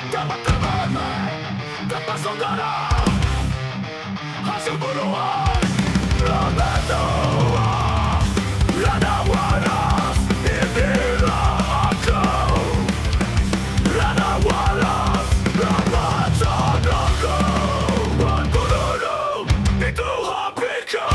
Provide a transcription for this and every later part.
dapat terbaik terpasang darah hasil buruan Rada tua Rada waras inilah aku Rada waras Ramadan aku buat berada itu HPku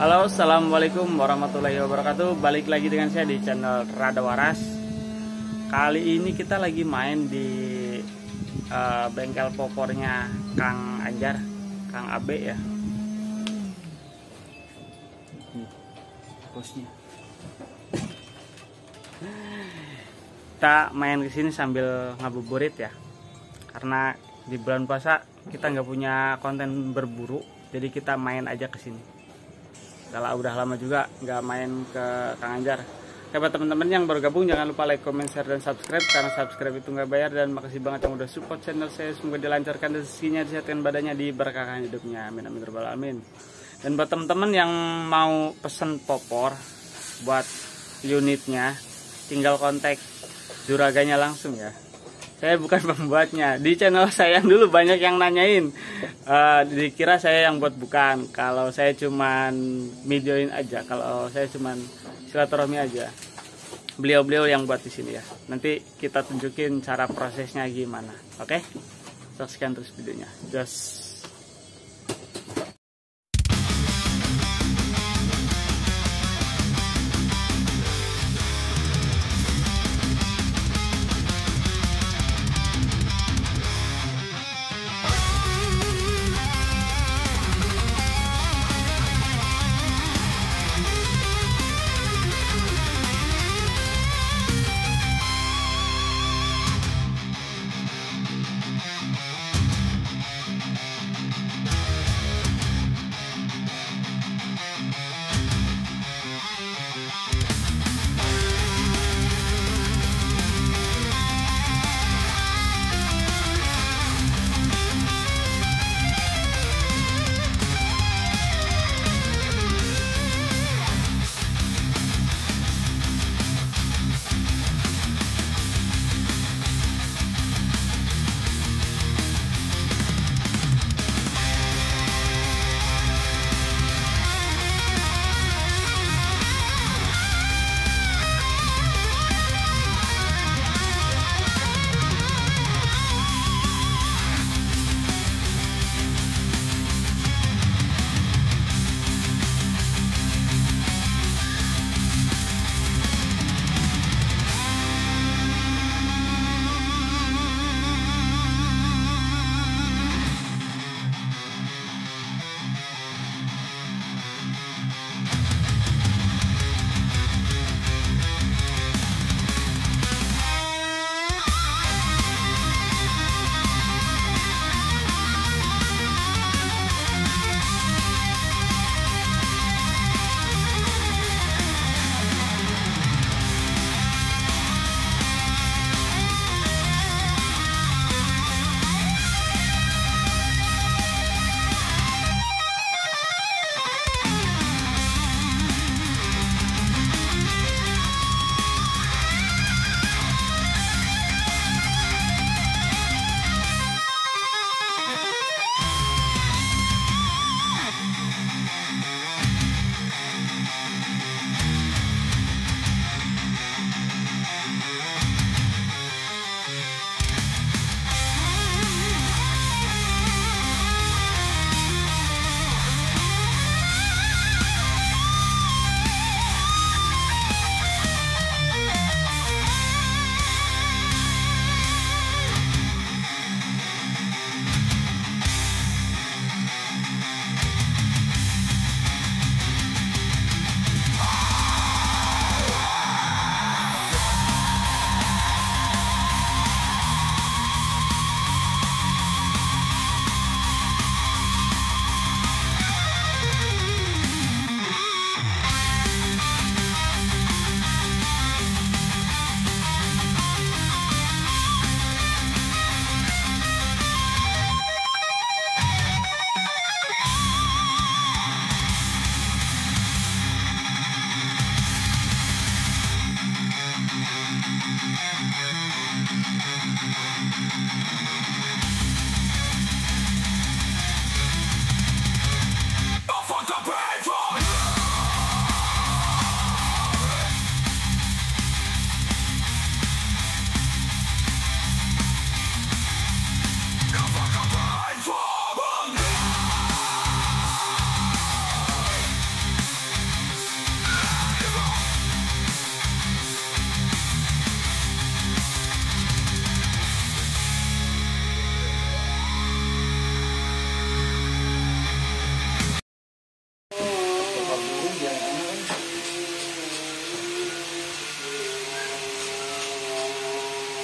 Halo, assalamualaikum warahmatullahi wabarakatuh. Balik lagi dengan saya di channel RADA WARAS. Kali ini kita lagi main di bengkel popornya Kang Anjar, Kang AB ya. Nih, bosnya. Kita main kesini sambil ngabuburit ya. Karena di bulan puasa kita nggak punya konten berburu, jadi kita main aja kesini. Kalau udah lama juga nggak main ke Kang Anjar. Buat teman-teman yang baru gabung, jangan lupa like, comment, share, dan subscribe. Karena subscribe itu nggak bayar. Dan makasih banget yang udah support channel saya. Semoga dilancarkan rezekinya, disehatkan badannya, diberkahkan hidupnya. Amin amin rabbal alamin. Dan buat teman-teman yang mau pesen popor buat unitnya, tinggal kontak juraganya langsung ya. Saya bukan pembuatnya. Di channel saya yang dulu banyak yang nanyain, dikira saya yang buat, bukan. Kalau saya cuman videoin aja, kalau saya cuman silaturahmi aja. Beliau-beliau yang buat di sini ya. Nanti kita tunjukin cara prosesnya gimana. Oke? Saksikan terus videonya. Just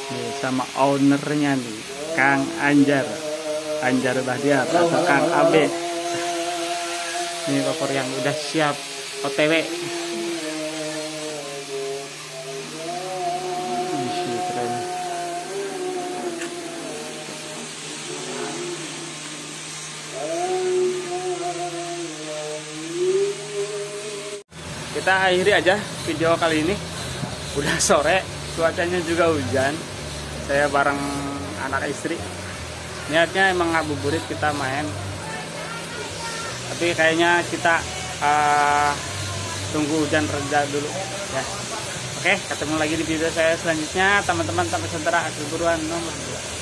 Nih, sama ownernya nih, Kang Anjar Bahtiar atau Kang AB. Ini popor yang udah siap OTW. Isi keren. Kita akhiri aja video kali ini. Udah sore, cuacanya juga hujan. Saya bareng anak istri. Niatnya emang ngabuburit, kita main. Tapi kayaknya kita tunggu hujan reda dulu ya. Oke, ketemu lagi di video saya selanjutnya teman-teman. Sampai sementara, akhir buruan nomor 2.